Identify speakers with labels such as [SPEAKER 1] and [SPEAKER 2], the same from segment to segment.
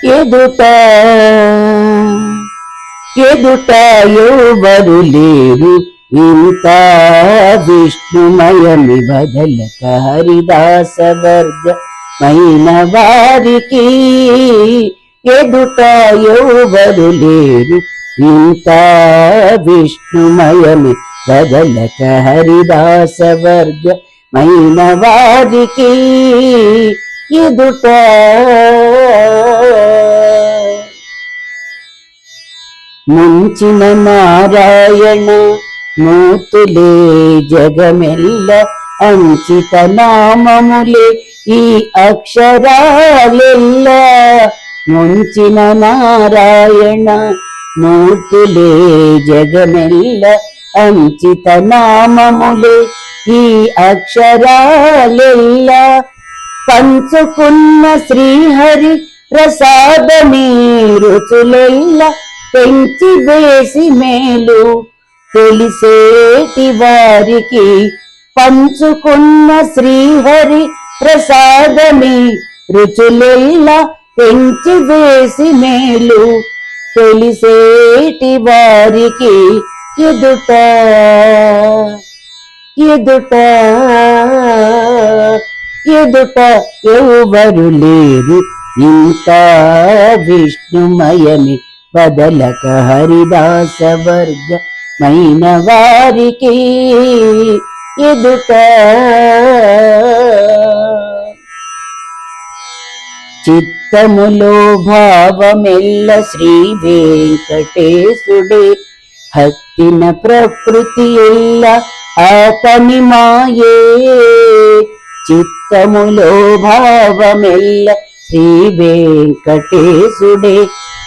[SPEAKER 1] ఎదుట ఎదుట ఎవరు లేరు ఇంత విష్ణుమయమి బదలక హరిదాస వర్గమైన వారికి ఎదుట ఎవరు లేరు ఇంత విష్ణుమయమి బదలక హరిదాస వర్గమైన వారికి ఎదుట ముంచిన నారాయణ మూర్తులే జగమెల్ల అంచిత నామములే ఈ అక్షరాలెల్ల ముంచిన నారాయణ మూర్తులే జగమెల్ల అంచిత నామములే ఈ అక్షరాలెల్ల పంచుకున్న శ్రీహరి ప్రసాదమే రుచులెల్ల పెంచి వేసి మేలు తెలిసేటి వారికి పంచుకున్న శ్రీహరి ప్రసాదమే రుచులెల్ల పెంచి వేసి మేలు తెలిసేటి వారికి ఎదుట ఎదుట ఎదుట ఎవరు లేరు ఇంత విష్ణుమయమి బదలక హరిదాస వర్గమైన వారికి ఎదుట చిత్తములో భావమెల్ల శ్రీ వెంకటేశుడే హత్తిన ప్రకృతి ఎల్ల ఆతని మాయే చిత్తములో భావమెల్ల శ్రీ వెంకటేశుడే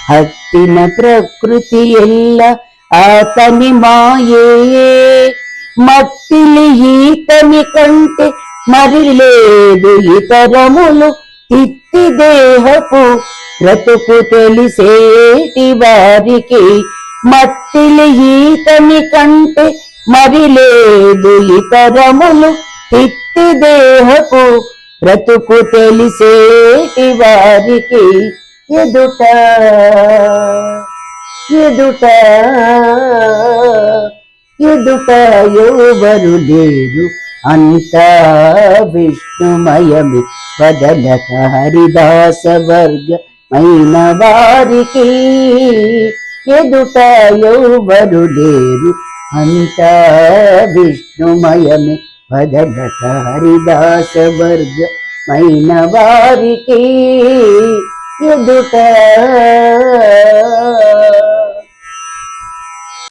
[SPEAKER 1] హత్తిన ప్రకృతి ఎల్ల ఆతని మాయే మట్టిలి ఈతని కంటే మరి లేదు ఇతరములు తిత్తి దేహపు బ్రతుకు తెలిసేటి వారికి మట్టిలి ఈతని కంటే మరి లేదు ఇతరములు తిత్తి దేహపు బ్రతుకు తెలిసేటి వారికి ఎదుట ఎదుట ఎదుట ఎవరు లేరు అంత విష్ణుమయమి బదలక హరిదాస వర్గమైన వారికి ఎదుట ఎవరు లేరు అంత విష్ణుమయమి బదలక హరిదాస వర్గమైన వారికి ఎదుట